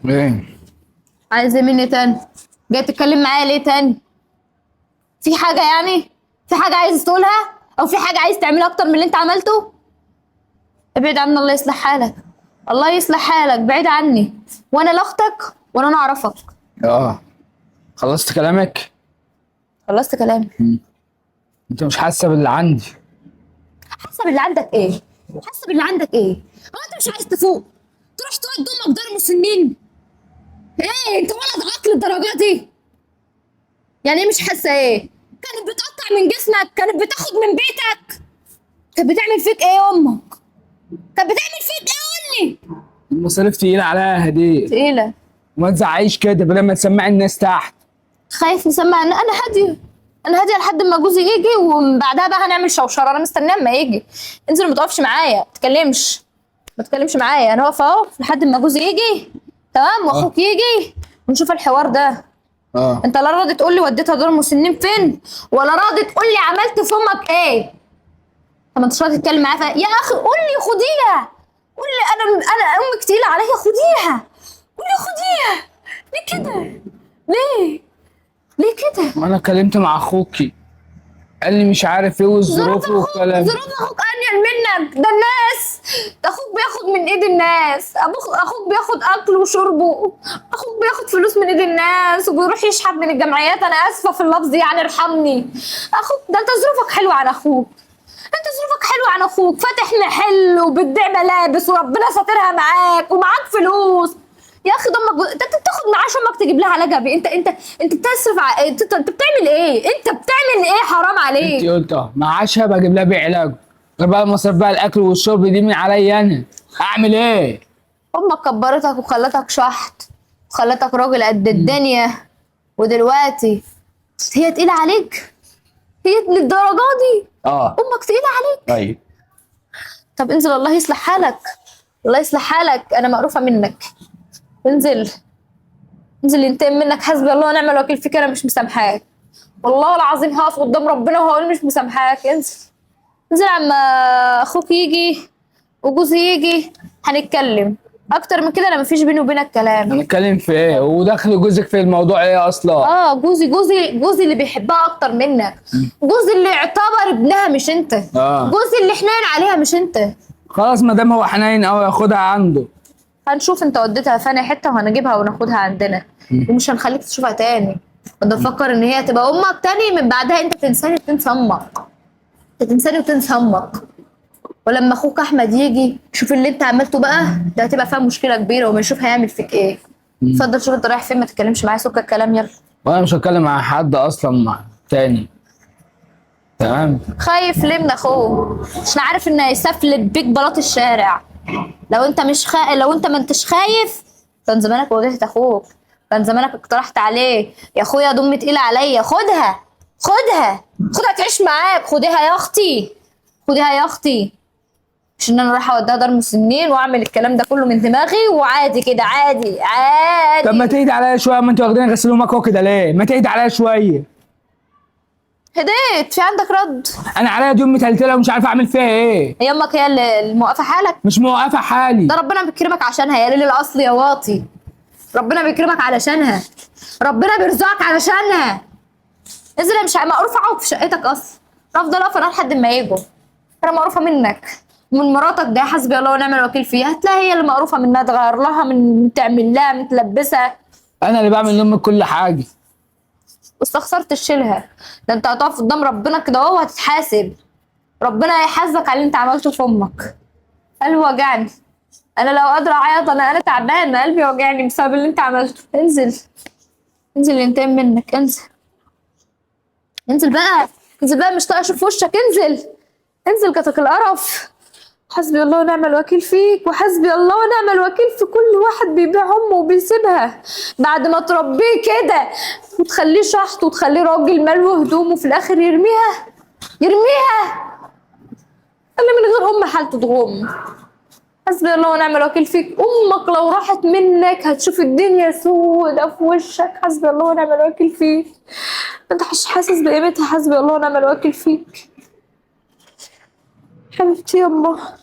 ايه؟ عايز ايه مني تاني؟ جاي تتكلم معايا ليه تاني؟ في حاجة يعني؟ في حاجة عايز تقولها؟ أو في حاجة عايز تعملها أكتر من اللي أنت عملته؟ ابعد عني، الله يصلح حالك. الله يصلح حالك، بعيد عني. وأنا لا أختك ولا أنا أعرفك. اه، خلصت كلامك؟ خلصت كلامي. انت مش حاسه باللي عندي؟ حاسة باللي عندك إيه؟ حاسة باللي عندك إيه؟ هو أنت مش عايز تفوق؟ تروح تودي أمك دار مسنين؟ إيه أنت ولد عقل الدرجة دي؟ يعني إيه مش حاسة إيه؟ كانت بتقطع من جسمك، كانت بتاخد من بيتك، كانت بتعمل فيك إيه يا أمك؟ كانت بتعمل فيك إيه قول لي؟ المصاريف تقيله عليها هديه، تقيلة. وما تزعيش كده بدل ما تسمعي الناس تحت. خايف نسمع ان انا هاديه. انا هاديه لحد ما جوزي يجي، ومن بعدها بقى هنعمل شوشره. انا مستنيه اما يجي. انزل ما تقفش معايا، ما تتكلمش معايا. انا واقفه اهو لحد ما جوزي يجي، تمام، واخوك يجي ونشوف الحوار ده. انت لا راضي تقول لي وديتها دور مسنين فين، ولا راضي تقول لي عملت في امك ايه. انت ما انتش راضي تتكلم معايا يا اخي قول لي خديها. قول لي انا امك تقيله عليا، خديها. قول لي خديها. ليه كده؟ ليه كده؟ ما انا اتكلمت مع اخوكي، قال لي مش عارف ايه والظروف والكلام. ظروف اخوك انيل منك، ده الناس. ده اخوك بياخد من ايد الناس، اخوك بياخد اكل وشربه، اخوك بياخد فلوس من ايد الناس وبيروح يشحت من الجمعيات. انا اسفه في اللفظ يعني، ارحمني. اخوك ده انت ظروفك حلوه عن اخوك. انت ظروفك حلوه عن اخوك، فاتح محل وبتبيع ملابس وربنا ساترها معاك ومعاك فلوس. يا اخي امك انت بتاخد معاش امك تجيب لها علاجها بيه. انت بتصرف انت بتعمل ايه؟ انت بتعمل ايه؟ حرام عليك. انت قلت معاشها بجيب لها بيه علاج، غير بقى المصاريف بقى الاكل والشرب دي من عليا انا. اعمل ايه؟ امك كبرتك وخلتك شحت وخلتك راجل قد الدنيا، ودلوقتي هي تقيلة عليك؟ هي للدرجة دي؟ امك تقيلة عليك؟ طيب طب انزل، الله يصلح حالك. الله يصلح حالك، انا مقروفة منك. انزل ينتقم منك. حسبي الله ونعم الوكيل فيك. انا مش مسامحاك والله العظيم. هقف قدام ربنا وهقول مش مسامحاك. انزل عما اخوك يجي وجوزي يجي هنتكلم. اكتر من كده انا مفيش بيني وبينك كلام. هنتكلم في ايه؟ ودخل جوزك في الموضوع ايه اصلا؟ جوزي اللي بيحبها اكتر منك. جوزي اللي يعتبر ابنها مش انت. جوزي اللي حنين عليها مش انت. خلاص ما دام هو حنين قوي ياخدها عنده. هنشوف انت وديتها فاني حته وهنجيبها وناخدها عندنا. ومش هنخليك تشوفها تاني. وانت تفكر ان هي تبقى امك تاني، من بعدها انت تنساني وتنسى امك. انت تنساني وتنسى امك. ولما اخوك احمد يجي شوف اللي انت عملته بقى، ده هتبقى فيها مشكله كبيره وما نشوف هيعمل فيك ايه. اتفضل شوف انت رايح فين، ما تتكلمش معايا، سكر الكلام يلا. وانا مش هتكلم مع حد اصلا مع تاني. تمام. خايف ليه من اخوه؟ مش عارف ان هيسفلت بيك بلاط الشارع. لو انت لو انت ما انتش خايف كان زمانك واجهت اخوك. كان زمانك اقترحت عليه يا اخويا دم تقيله عليا، خدها تعيش معاك. خديها يا اختي. مش ان انا رايحه اوديها دار مسنين واعمل الكلام ده كله من دماغي وعادي كده. عادي. طب ما تهدي عليا شويه، ما انتوا واخدين غسيل امك كده ليه؟ ما تهدي عليا شويه. هديت. في عندك رد؟ انا عليا دي متلتله ومش عارف اعمل فيها ايه. هي امك هي اللي موقفه حالك؟ مش موقفه حالي. ده ربنا بيكرمك عشانها يا ليل الاصل يا واطي. ربنا بيكرمك علشانها، ربنا بيرزقك علشانها. انزل. مش مقروفه اقعد في شقتك اصلا. افضل اقف انا لحد ما يجوا. انا مقروفه منك من مراتك ده. حسبي الله ونعم الوكيل فيها. هتلاقي هي اللي مقروفه منها، تغير لها من تعمل لها من تلبسها. انا اللي بعمل لامك كل حاجه. واستخسرت تشيلها. ده انت هتقف قدام ربنا كده اهو وهتتحاسب. ربنا هيحاسبك على اللي انت عملته في امك. قلبي وجعني. انا لو قادره اعيط انا تعبانه. قلبي وجعني بسبب اللي انت عملته. انزل ينتقم منك. انزل بقى مش طايقه اشوف وشك. انزل كتك القرف. حسبي الله ونعم الوكيل فيك، وحسبي الله ونعم الوكيل في كل واحد بيبيع امه وبيسيبها بعد ما تربيه كده وتخليه شحط وتخليه راجل ملو هدومه وفي الاخر يرميها. اللي من غير ام حالته تغم. حسبي الله ونعم الوكيل فيك. امك لو راحت منك هتشوف الدنيا سودة في وشك. حسبي الله ونعم الوكيل فيك. انت مش حاسس بقيمتها. حسبي الله ونعم الوكيل فيك. حبيبتي يما.